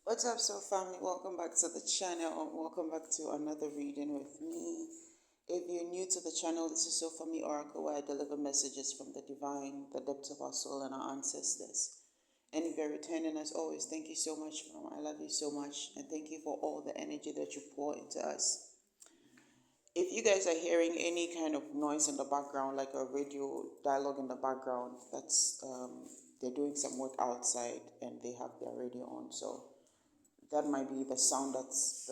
What's up, so family? Welcome back to the channel and welcome back to another reading with me. If you're new to the channel, this is soulfamilyoracle, where I deliver messages from the divine, the depths of our soul, and our ancestors. And if you're returning, as always, thank you so much, Mom. I love you so much, and thank you for all the energy that you pour into us. If you guys are hearing any kind of noise in the background, like a radio dialogue in the background, that's they're doing some work outside and they have their radio on, so that might be the sound that's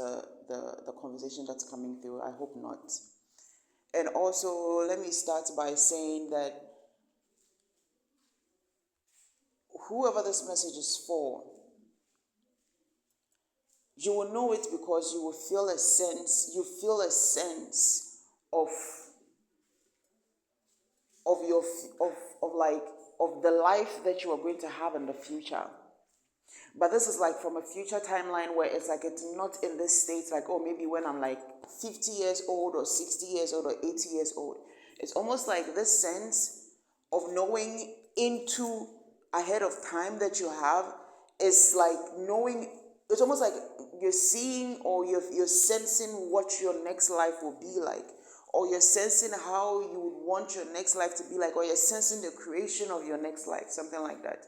the conversation that's coming through. I hope not. And also, let me start by saying that whoever this message is for, you will know it because you will feel a sense, you feel a sense of of your of like of the life that you are going to have in the future. But this is like from a future timeline where it's like it's not in this state, like, oh, maybe when I'm like 50 years old or 60 years old or 80 years old. It's almost like this sense of knowing into ahead of time that you have is like knowing, it's almost like you're seeing or you're sensing what your next life will be like, or you're sensing how you would want your next life to be like, or you're sensing the creation of your next life, something like that.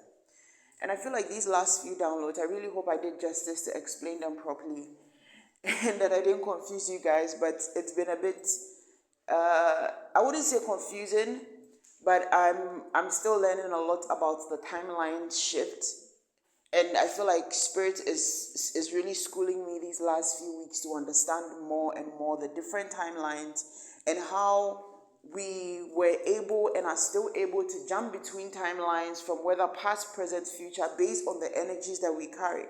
And I feel like these last few downloads, I really hope I did justice to explain them properly and that I didn't confuse you guys, but it's been a bit, I wouldn't say confusing, but I'm still learning a lot about the timeline shift. And I feel like Spirit is really schooling me these last few weeks to understand more and more the different timelines and how we were able and are still able to jump between timelines from whether past, present, future based on the energies that we carry.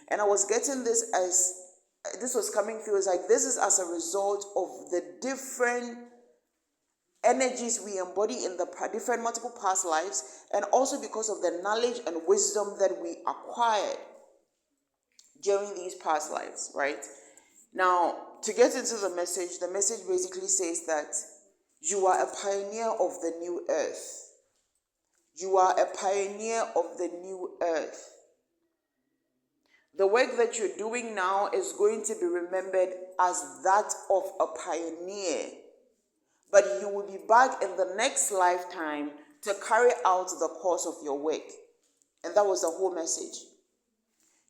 And I was getting this as this was coming through as like this is as a result of the different energies we embody in the different multiple past lives, and also because of the knowledge and wisdom that we acquired during these past lives, right? Now, to get into the message basically says that you are a pioneer of the new earth. You are a pioneer of the new earth. The work that you're doing now is going to be remembered as that of a pioneer. But you will be back in the next lifetime to carry out the course of your work. And that was the whole message.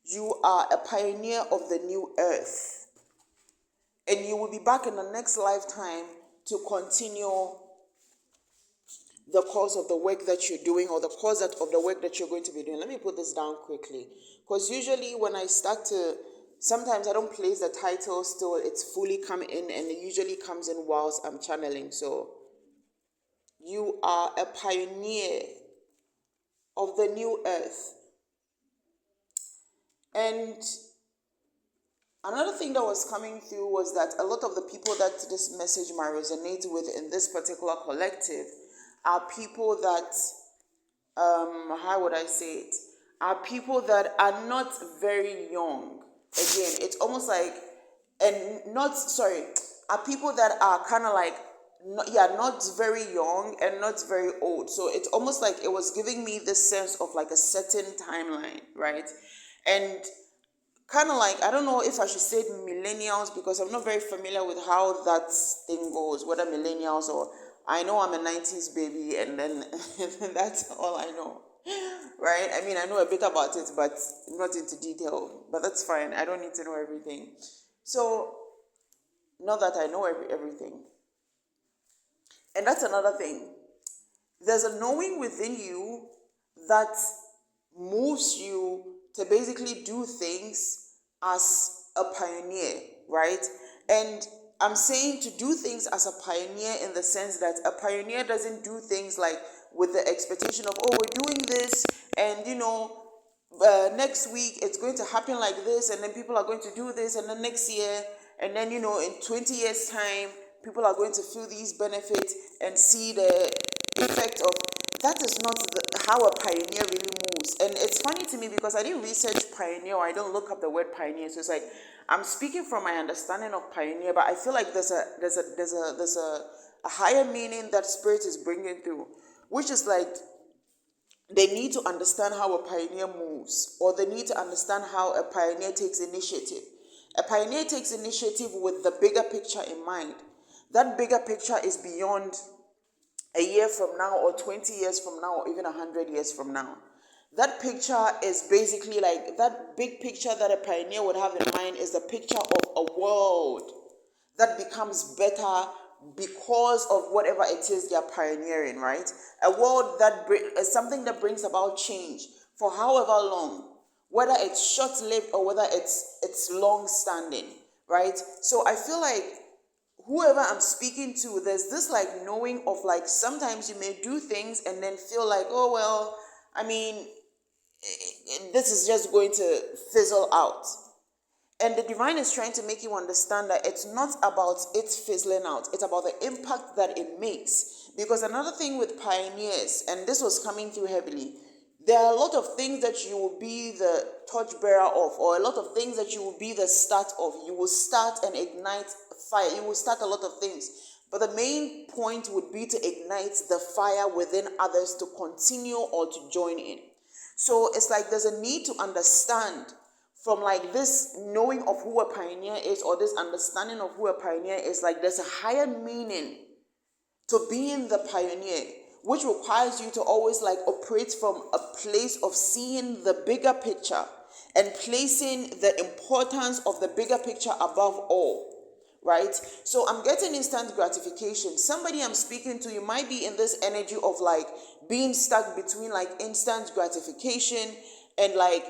You are a pioneer of the new earth. And you will be back in the next lifetime to continue the course of the work that you're doing, or the course of the work that you're going to be doing. Let me put this down quickly. Because usually when I start to, sometimes I don't place the title still, it's fully come in, and it usually comes in whilst I'm channeling. So, you are a pioneer of the new earth. And another thing that was coming through was that a lot of the people that this message might resonate with in this particular collective are people that, how would I say it? Are people that are not very young. Again, it's almost like, and not, sorry, are people that are kind of like, not very young and not very old. So it's almost like it was giving me this sense of like a certain timeline, right? And kind of like, I don't know if I should say millennials, because I'm not very familiar with how that thing goes, whether millennials or, I know I'm a 90s baby, and then that's all I know, right? I mean, I know a bit about it, but not into detail, but that's fine. I don't need to know everything. So, not that I know everything. And that's another thing. There's a knowing within you that moves you to basically do things as a pioneer, right? And I'm saying to do things as a pioneer in the sense that a pioneer doesn't do things like with the expectation of, oh, we're doing this, and next week it's going to happen like this, and then people are going to do this, and then next year, and then in 20 years time people are going to feel these benefits and see the effect of that. Is not how a pioneer really moves. And it's funny to me because I didn't research pioneer, or I don't look up the word pioneer, so it's like I'm speaking from my understanding of pioneer, but I feel like there's a higher meaning that Spirit is bringing through, which is like they need to understand how a pioneer moves, or they need to understand how a pioneer takes initiative. A pioneer takes initiative with the bigger picture in mind. That bigger picture is beyond a year from now, or 20 years from now, or even 100 years from now. That picture is basically like, that big picture that a pioneer would have in mind is the picture of a world that becomes better because of whatever it is they're pioneering, right? A world that is something that brings about change for however long, whether it's short-lived or whether it's long-standing, right? So I feel like whoever I'm speaking to, there's this like knowing of like, sometimes you may do things and then feel like, oh well, I mean, this is just going to fizzle out. And the divine is trying to make you understand that it's not about it fizzling out. It's about the impact that it makes. Because another thing with pioneers, and this was coming through heavily, there are a lot of things that you will be the torchbearer of, or a lot of things that you will be the start of. You will start and ignite fire. You will start a lot of things. But the main point would be to ignite the fire within others to continue or to join in. So it's like there's a need to understand from like this knowing of who a pioneer is, or this understanding of who a pioneer is, like there's a higher meaning to being the pioneer, which requires you to always like operate from a place of seeing the bigger picture and placing the importance of the bigger picture above all, right? So I'm getting instant gratification. Somebody I'm speaking to, you might be in this energy of like being stuck between like instant gratification and like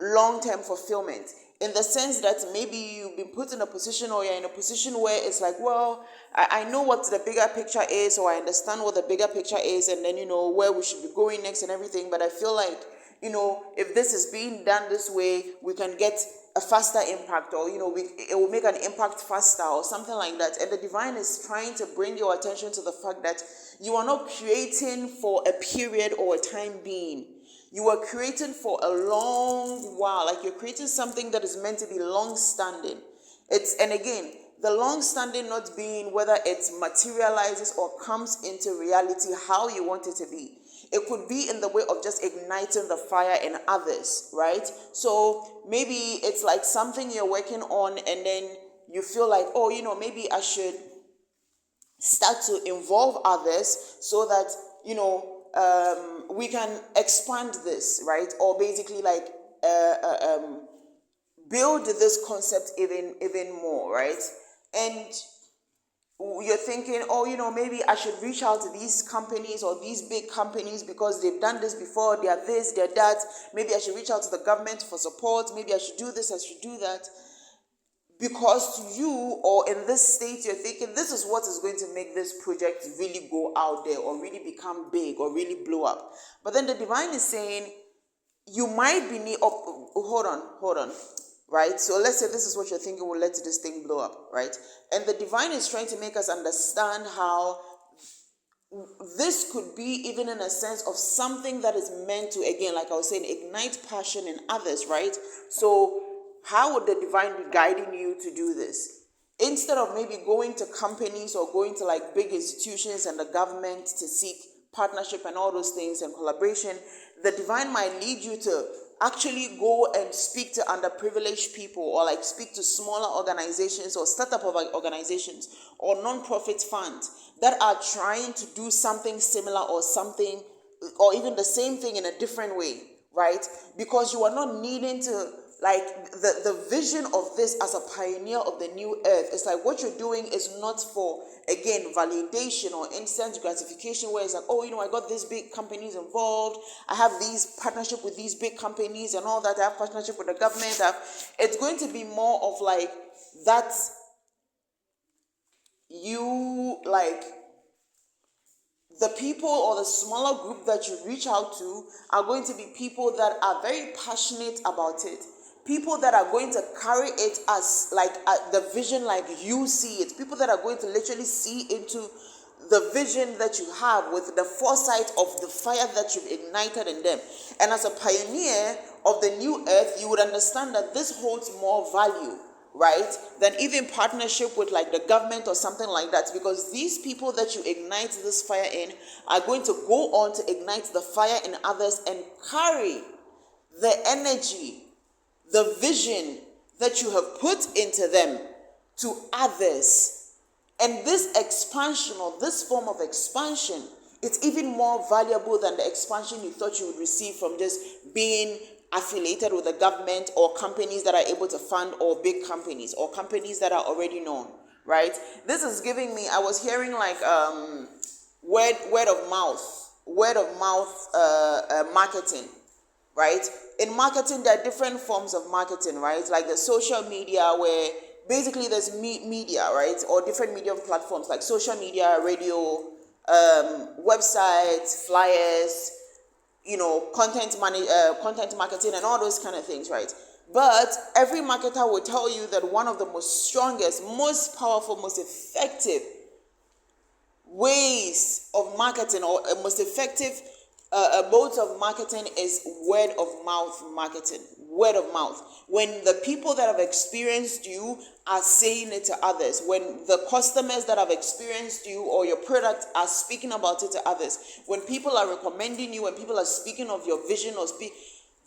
long-term fulfillment, in the sense that maybe you've been put in a position, or you're in a position where it's like, well, I know what the bigger picture is, or I understand what the bigger picture is, and then, where we should be going next and everything, but I feel like, if this is being done this way, we can get a faster impact, or, it will make an impact faster, or something like that. And the divine is trying to bring your attention to the fact that you are not creating for a period or a time being. You are creating for a long while, like you're creating something that is meant to be long-standing. And again, the long-standing not being whether it materializes or comes into reality how you want it to be. It could be in the way of just igniting the fire in others, right? So maybe it's like something you're working on, and then you feel like, oh, maybe I should start to involve others so that, we can expand this, right? Or basically like build this concept even more, right? And you're thinking, oh, maybe I should reach out to these companies or these big companies because they've done this before, they're this, they're that. Maybe I should reach out to the government for support. Maybe I should do this, I should do that. Because to you, or in this state, you're thinking this is what is going to make this project really go out there, or really become big, or really blow up. But then the divine is saying, you might be hold on, right? So let's say this is what you're thinking will let this thing blow up, right? And the divine is trying to make us understand how this could be even in a sense of something that is meant to, again, like I was saying, ignite passion in others, right? So how would the divine be guiding you to do this? Instead of maybe going to companies or going to like big institutions and the government to seek partnership and all those things and collaboration, the divine might lead you to actually go and speak to underprivileged people, or like speak to smaller organizations or startup organizations or non-profit funds that are trying to do something similar, or something, or even the same thing in a different way, right? Because you are not needing to, like, the vision of this as a pioneer of the new earth, it's like what you're doing is not for, again, validation or instant gratification, where it's like, oh, I got these big companies involved, I have these partnership with these big companies and all that, I have partnership with the government. It's going to be more of like that, you, like, the people or the smaller group that you reach out to are going to be people that are very passionate about it. People that are going to carry it as like the vision like you see it. People that are going to literally see into the vision that you have with the foresight of the fire that you've ignited in them. And as a pioneer of the new earth, you would understand that this holds more value right, than even partnership with like the government or something like that, because these people that you ignite this fire in are going to go on to ignite the fire in others and carry the energy, the vision that you have put into them to others. And this expansion, or this form of expansion, it's even more valuable than the expansion you thought you would receive from just being affiliated with the government or companies that are able to fund, or big companies or companies that are already known, right? This is giving me, I was hearing like word of mouth marketing, right? In marketing, there are different forms of marketing, right? Like the social media, where basically there's media, right? Or different media platforms like social media, radio, websites, flyers, content marketing and all those kind of things, right? But every marketer will tell you that one of the most strongest, most powerful, most effective ways of marketing, or most effective modes of marketing, is word of mouth marketing. Word of mouth. When the people that have experienced you are saying it to others, when the customers that have experienced you or your product are speaking about it to others, when people are recommending you, when people are speaking of your vision or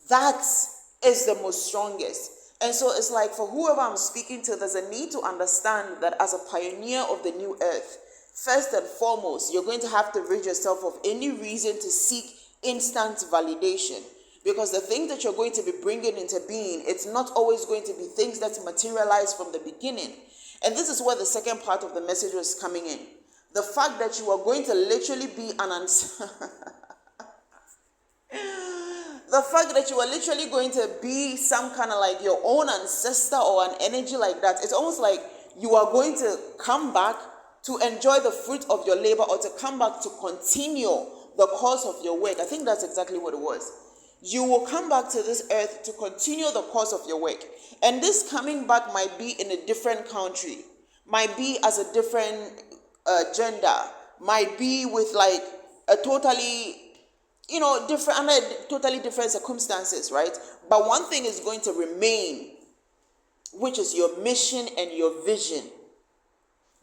that is the most strongest. And so it's like, for whoever I'm speaking to, there's a need to understand that as a pioneer of the new earth, first and foremost, you're going to have to rid yourself of any reason to seek instant validation. Because the things that you're going to be bringing into being, it's not always going to be things that materialize from the beginning. And this is where the second part of the message was coming in. The fact that you are going to literally be the fact that you are literally going to be some kind of like your own ancestor or an energy like that. It's almost like you are going to come back to enjoy the fruit of your labor, or to come back to continue the course of your work. I think that's exactly what it was. You will come back to this earth to continue the course of your work. And this coming back might be in a different country, might be as a different gender, might be with like a totally, different, under totally different circumstances, right? But one thing is going to remain, which is your mission and your vision.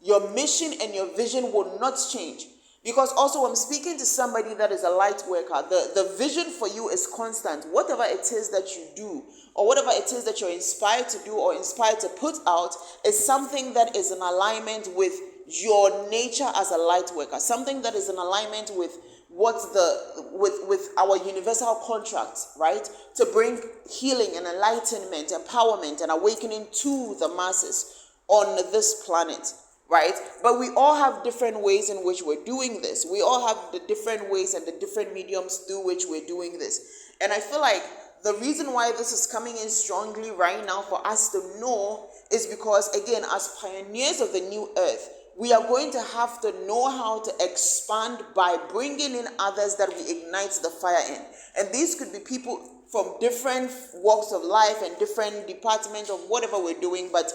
Your mission and your vision will not change. Because also, I'm speaking to somebody that is a light worker. The vision for you is constant. Whatever it is that you do, or whatever it is that you're inspired to do or inspired to put out, is something that is in alignment with your nature as a light worker. Something that is in alignment with with our universal contract, right? To bring healing and enlightenment, empowerment, and awakening to the masses on this planet. Right? But we all have different ways in which we're doing this. We all have the different ways and the different mediums through which we're doing this. And I feel like the reason why this is coming in strongly right now for us to know is because, again, as pioneers of the new earth, we are going to have to know how to expand by bringing in others that we ignite the fire in. And these could be people from different walks of life and different departments of whatever we're doing, but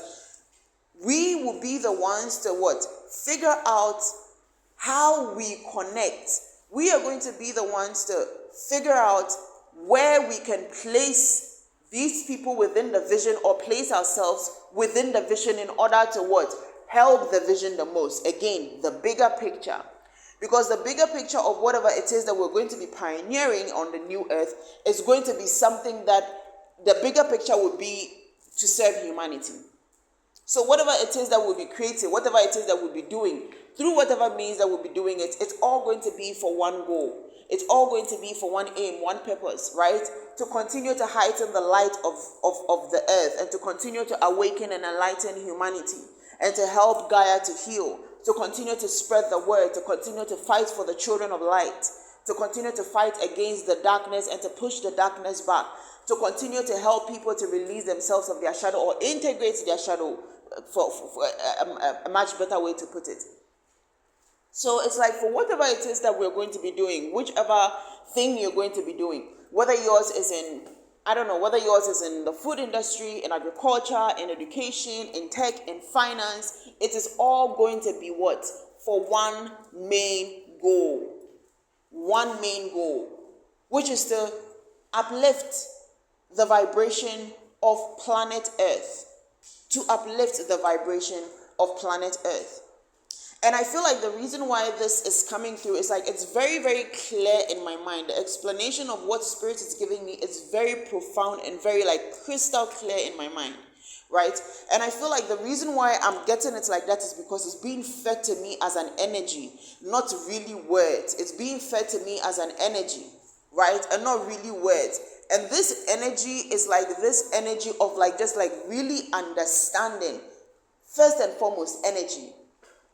we will be the ones to figure out how we connect. We are going to be the ones to figure out where we can place these people within the vision, or place ourselves within the vision, in order to help the vision the most. Again, the bigger picture. Because the bigger picture of whatever it is that we're going to be pioneering on the new earth is going to be something that the bigger picture would be to serve humanity. So whatever it is that we'll be creating, whatever it is that we'll be doing, through whatever means that we'll be doing it, it's all going to be for one goal. It's all going to be for one aim, one purpose, right? To continue to heighten the light of the earth, and to continue to awaken and enlighten humanity, and to help Gaia to heal, to continue to spread the word, to continue to fight for the children of light, to continue to fight against the darkness and to push the darkness back, to continue to help people to release themselves of their shadow, or integrate their shadow, for a much better way to put it. So it's like, for whatever it is that we're going to be doing, whichever thing you're going to be doing, whether yours is in the food industry, in agriculture, in education, in tech, in finance, it is all going to be for one main goal. One main goal, which is to uplift the vibration of planet Earth. to uplift the vibration of planet Earth. And I feel like the reason why this is coming through is like it's very, very clear in my mind. The explanation of what Spirit is giving me is very profound and very like crystal clear in my mind, right? And I feel like the reason why I'm getting it like that is because it's being fed to me as an energy, not really words. It's being fed to me as an energy, right? And not really words. And this energy is like this energy of like just like really understanding. First and foremost, energy.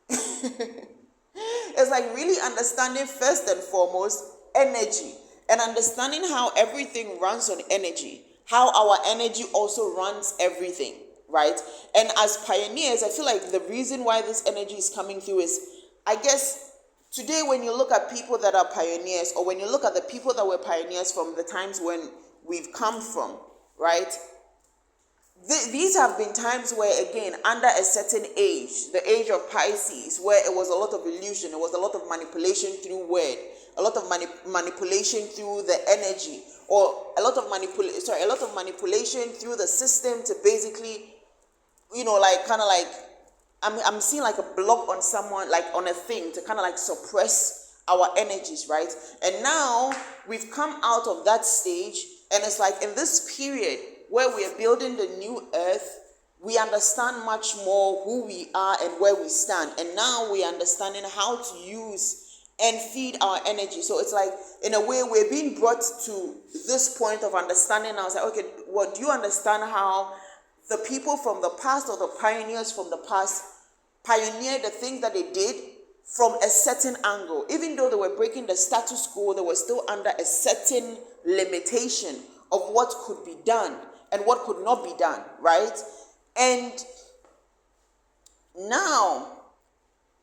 It's like really understanding first and foremost energy and understanding how everything runs on energy, how our energy also runs everything, right? And as pioneers, I feel like the reason why this energy is coming through is, I guess, today when you look at people that are pioneers, or when you look at the people that were pioneers from the times when we've come from, right? These have been times where, again, under a certain age, the age of Pisces, where it was a lot of illusion, it was a lot of manipulation through word, a lot of manipulation through the energy, or a lot of manipulation through the system to basically, like kind of like, I'm seeing like a block on someone, like on a thing, to kind of like suppress our energies, right? And now we've come out of that stage, and it's like in this period where we are building the new earth, we understand much more who we are and where we stand. And now we are understanding how to use and feed our energy. So it's like, in a way, we're being brought to this point of understanding now. It's like, okay, well, do you understand how the people from the past, or the pioneers from the past, pioneered the things that they did from a certain angle? Even though they were breaking the status quo, they were still under a certain limitation of what could be done and what could not be done, right? And now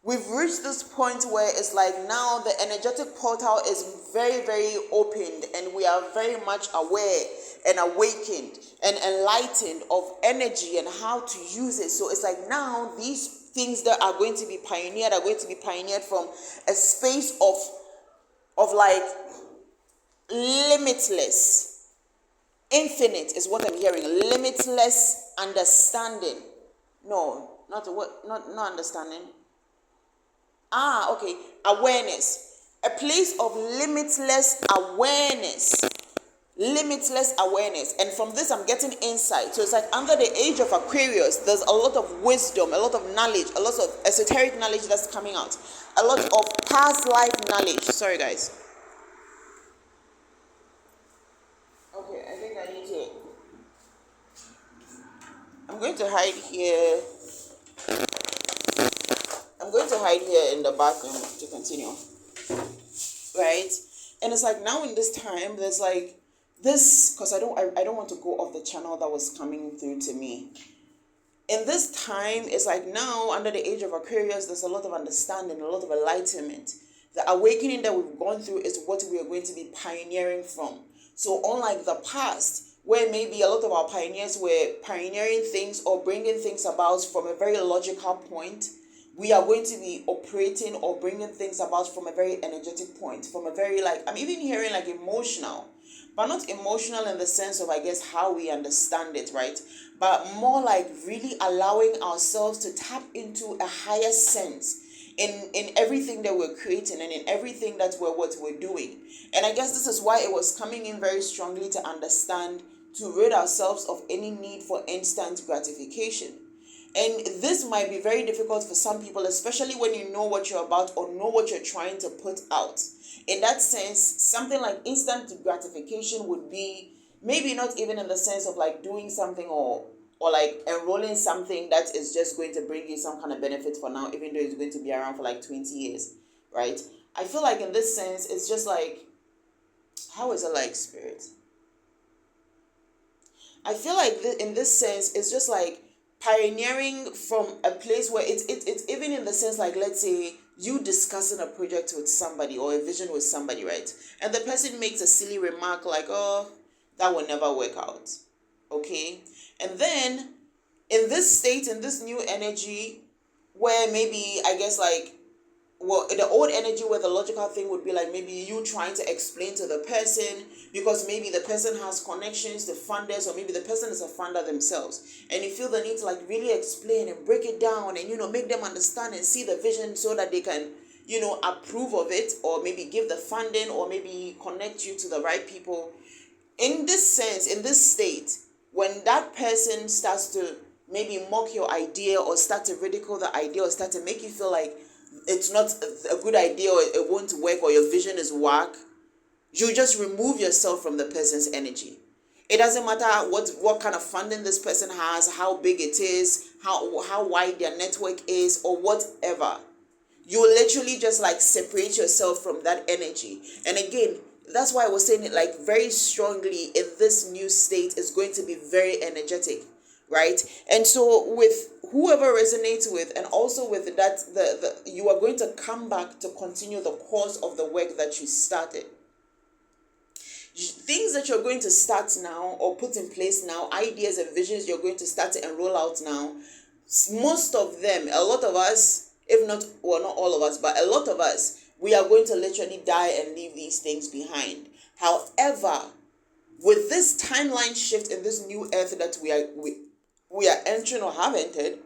we've reached this point where it's like now the energetic portal is very, very opened, and we are very much aware and awakened and enlightened of energy and how to use it. So it's like now these things that are going to be pioneered from a space of like limitless. Infinite is what I'm hearing. Limitless understanding. No, not understanding. Okay. Awareness. A place of limitless awareness. Limitless awareness. And from this, I'm getting insight. So it's like under the age of Aquarius, there's a lot of wisdom, a lot of knowledge, a lot of esoteric knowledge that's coming out. A lot of past life knowledge. Sorry, guys. Okay, I think I need to. I'm going to hide here. I'm going to hide here in the bathroom to continue. Right? And it's like now in this time, there's like this, because I don't want to go off the channel that was coming through to me. In this time, it's like now under the age of Aquarius, there's a lot of understanding, a lot of enlightenment. The awakening that we've gone through is what we are going to be pioneering from. So unlike the past, where maybe a lot of our pioneers were pioneering things or bringing things about from a very logical point, we are going to be operating or bringing things about from a very energetic point, from a very like, I'm even hearing like emotional, but not emotional in the sense of, I guess, how we understand it, right? But more like really allowing ourselves to tap into a higher sense in everything that we're creating and in everything that we're doing. And I guess this is why it was coming in very strongly to understand, to rid ourselves of any need for instant gratification. And this might be very difficult for some people, especially when you know what you're about or know what you're trying to put out. In that sense, something like instant gratification would be maybe not even in the sense of like doing something or like enrolling something that is just going to bring you some kind of benefit for now, even though it's going to be around for like 20 years, right? I feel like in this sense, it's just like, how is it like, Spirit? I feel like in this sense, it's just like pioneering from a place where it's even in the sense like, let's say you discussing a project with somebody or a vision with somebody, right? And the person makes a silly remark like, oh, that will never work out. Okay? And then in this state, in this new energy, where maybe, I guess like, well, the old energy where the logical thing would be like maybe you trying to explain to the person because maybe the person has connections to funders, or maybe the person is a funder themselves, and you feel the need to like really explain and break it down and make them understand and see the vision so that they can approve of it, or maybe give the funding, or maybe connect you to the right people. In this sense, in this state, when that person starts to maybe mock your idea, or start to ridicule the idea, or start to make you feel like it's not a good idea, or it won't work, or your vision is whack, you just remove yourself from the person's energy. It doesn't matter what kind of funding this person has, how big it is, how wide their network is, or whatever. You literally just like separate yourself from that energy. And again, that's why I was saying it like very strongly. In this new state is going to be very energetic, right? And so with whoever resonates with, and also with that, you are going to come back to continue the course of the work that you started. Things that you're going to start now, or put in place now, ideas and visions you're going to start to enroll out now, most of them, a lot of us, if not, well, not all of us, but a lot of us, we are going to literally die and leave these things behind. However, with this timeline shift in this new earth that we are entering, or have entered,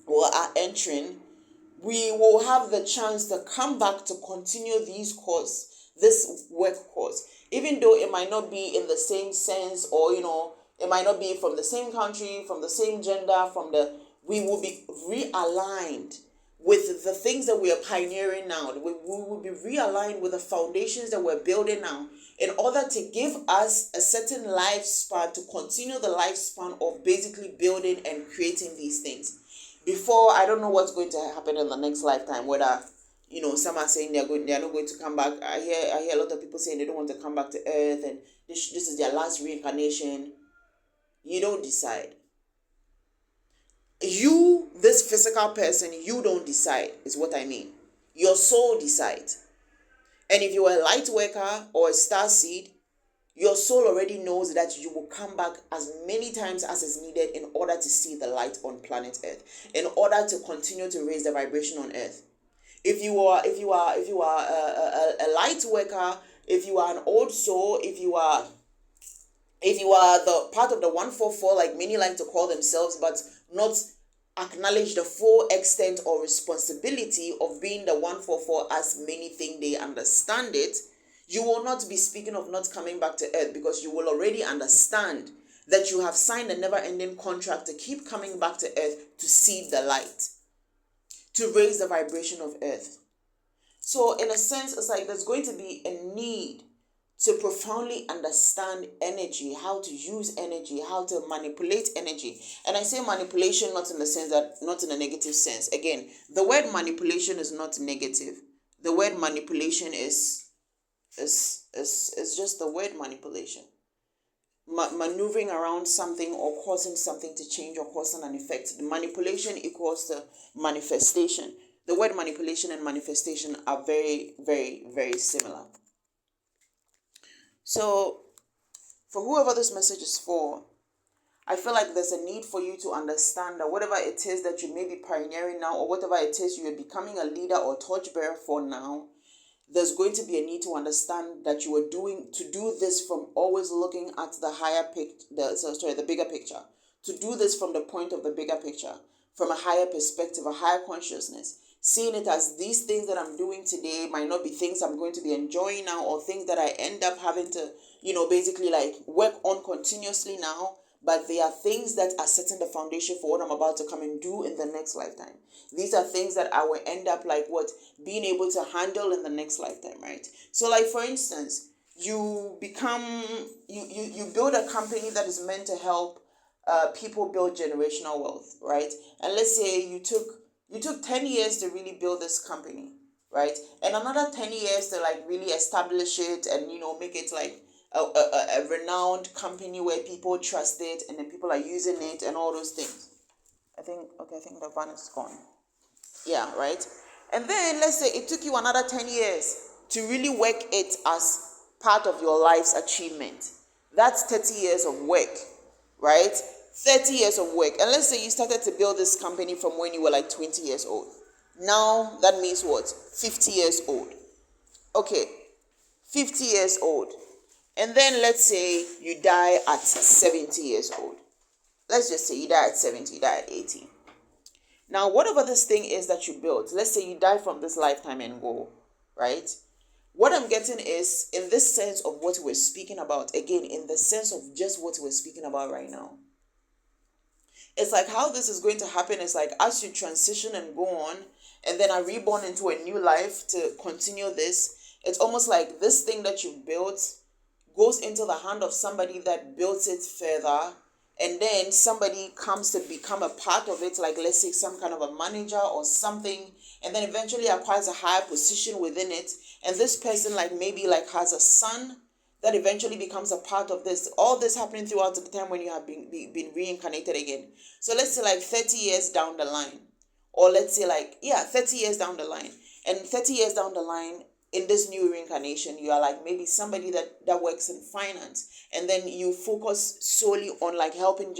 or are entering, we will have the chance to come back to continue this work course, even though it might not be in the same sense, or it might not be from the same country, from the same gender, we will be realigned with the things that we are pioneering now. We will be realigned with the foundations that we're building now, in order to give us a certain lifespan, to continue the lifespan of basically building and creating these things. Before, I don't know what's going to happen in the next lifetime, whether some are saying they are not going to come back. I hear a lot of people saying they don't want to come back to earth, and this is their last reincarnation. You don't decide. You, this physical person, you don't decide, is what I mean. Your soul decides. And if you are a light worker or a star seed, your soul already knows that you will come back as many times as is needed in order to see the light on planet Earth, in order to continue to raise the vibration on Earth. If you are a light worker, if you are an old soul, if you are the part of the 144, like many like to call themselves, but not acknowledge the full extent or responsibility of being the 144 as many think they understand it, you will not be speaking of not coming back to earth, because you will already understand that you have signed a never-ending contract to keep coming back to earth to see the light, to raise the vibration of earth. So in a sense, it's like there's going to be a need to profoundly understand energy, how to use energy, how to manipulate energy. And I say manipulation not in the sense that, not in a negative sense. Again, the word manipulation is not negative. The word manipulation is just the word manipulation. Maneuvering around something, or causing something to change, or causing an effect. The manipulation equals to manifestation. The word manipulation and manifestation are very, very, very similar. So, for whoever this message is for, I feel like there's a need for you to understand that whatever it is that you may be pioneering now, or whatever it is you are becoming a leader or torchbearer for now, there's going to be a need to understand that you are to do this from always looking at the bigger picture. To do this from the point of the bigger picture, from a higher perspective, a higher consciousness. Seeing it as these things that I'm doing today might not be things I'm going to be enjoying now, or things that I end up having to, basically like work on continuously now. But they are things that are setting the foundation for what I'm about to come and do in the next lifetime. These are things that I will end up being able to handle in the next lifetime, right? So like, for instance, you build a company that is meant to help people build generational wealth, right? And let's say you took 10 years to really build this company, right? And another 10 years to like really establish it and, make it like a renowned company where people trust it, and then people are using it and all those things. I think the van is gone. Yeah, right? And then let's say it took you another 10 years to really work it as part of your life's achievement. That's 30 years of work, right? 30 years of work. And let's say you started to build this company from when you were like 20 years old. Now that means what? 50 years old. Okay, 50 years old. And then let's say you die at 70 years old. Let's just say you die at 70, you die at 80. Now, whatever this thing is that you built, let's say you die from this lifetime and go, right? What I'm getting is, in this sense of what we're speaking about, again, in the sense of just what we're speaking about right now, it's like how this is going to happen is like as you transition and go on, and then are reborn into a new life to continue this, it's almost like this thing that you built goes into the hand of somebody that built it further, and then somebody comes to become a part of it, like let's say some kind of a manager or something, and then eventually acquires a higher position within it, and this person like maybe like has a son that eventually becomes a part of this, all this happening throughout the time when you have been reincarnated again. So let's say like 30 years down the line, or let's say like 30 years down the line, and 30 years down the line, in this new reincarnation, you are like maybe somebody that works in finance, and then you focus solely on like helping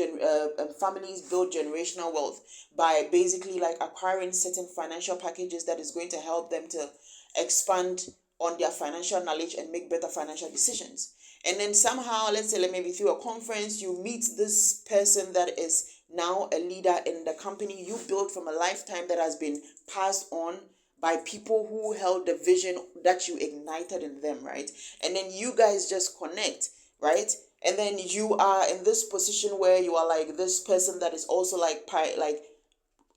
families build generational wealth by basically like acquiring certain financial packages that is going to help them to expand on their financial knowledge and make better financial decisions. And then somehow, let's say like maybe through a conference, you meet this person that is now a leader in the company you built from a lifetime that has been passed on by people who held the vision that you ignited in them, right? And then you guys just connect, right? And then you are in this position where you are like this person that is also like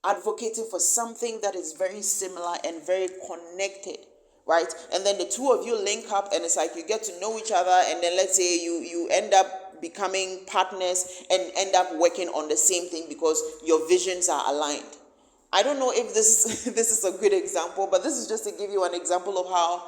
advocating for something that is very similar and very connected, right? And then the two of you link up, and it's like you get to know each other, and then let's say you end up becoming partners and end up working on the same thing because your visions are aligned. I don't know if this this is a good example, but this is just to give you an example of how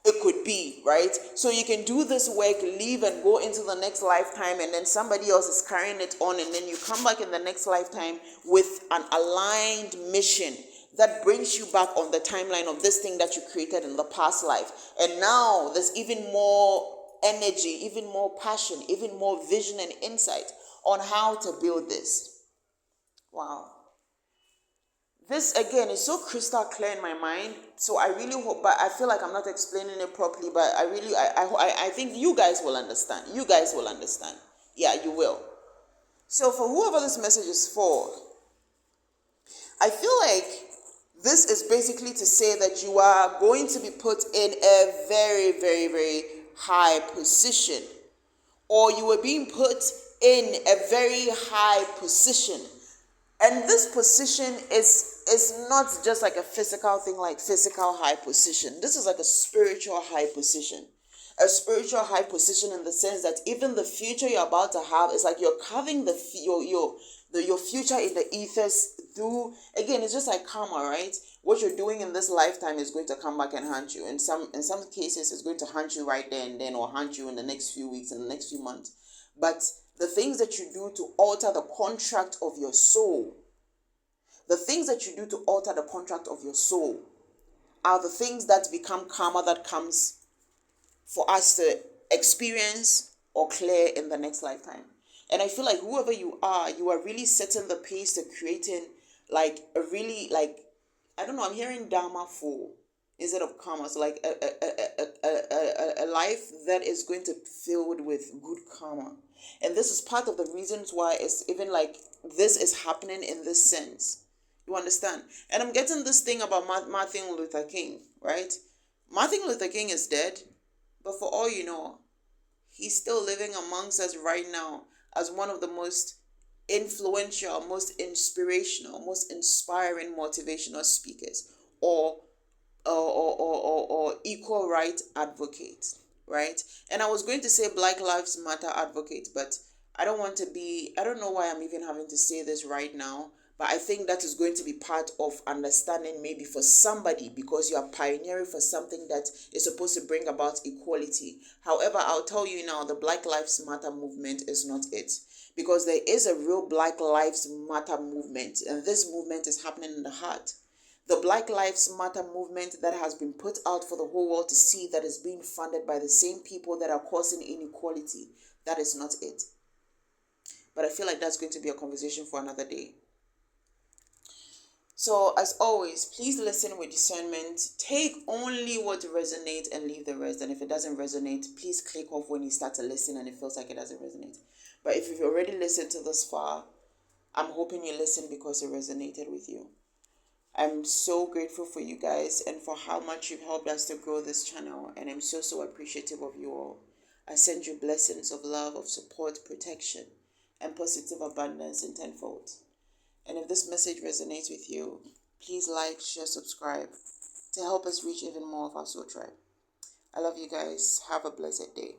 it could be, right? So you can do this work, leave and go into the next lifetime, and then somebody else is carrying it on, and then you come back in the next lifetime with an aligned mission that brings you back on the timeline of this thing that you created in the past life. And now there's even more energy, even more passion, even more vision and insight on how to build this. Wow. This again is so crystal clear in my mind. So I really hope, but I feel like I'm not explaining it properly. But I think you guys will understand. You guys will understand. Yeah, you will. So for whoever this message is for, I feel like this is basically to say that you are going to be put in a very, very, very high position, or you were being put in a very high position. And this position is not just like a physical thing, like physical high position. This is like a spiritual high position. A spiritual high position in the sense that even the future you're about to have is like you're carving your future in the ethers through, again, it's just like karma, right? What you're doing in this lifetime is going to come back and haunt you. In some cases, it's going to haunt you right there and then, or haunt you in the next few weeks, in the next few months. But the things that you do to alter the contract of your soul, the things that you do to alter the contract of your soul are the things that become karma that comes for us to experience or clear in the next lifetime. And I feel like whoever you are really setting the pace to creating like a really like, I don't know, I'm hearing Dharma for instead of karma. So like a life that is going to be filled with good karma. And this is part of the reasons why it's even like this is happening in this sense. You understand? And I'm getting this thing about Martin Luther King, right? Martin Luther King is dead, but for all you know, he's still living amongst us right now as one of the most influential, most inspirational, most inspiring motivational speakers, or equal right advocate, right? And I was going to say Black Lives Matter advocate, but I don't know why I'm even having to say this right now. But I think that is going to be part of understanding maybe for somebody, because you are pioneering for something that is supposed to bring about equality. However, I'll tell you now, the Black Lives Matter movement is not it. Because there is a real Black Lives Matter movement, and this movement is happening in the heart. The Black Lives Matter movement that has been put out for the whole world to see, that is being funded by the same people that are causing inequality, that is not it. But I feel like that's going to be a conversation for another day. So, as always, please listen with discernment. Take only what resonates and leave the rest. And if it doesn't resonate, please click off when you start to listen and it feels like it doesn't resonate. But if you've already listened to this far, I'm hoping you listened because it resonated with you. I'm so grateful for you guys and for how much you've helped us to grow this channel. And I'm so appreciative of you all. I send you blessings of love, of support, protection, and positive abundance in tenfold. And if this message resonates with you, please like, share, subscribe to help us reach even more of our soul tribe. I love you guys. Have a blessed day.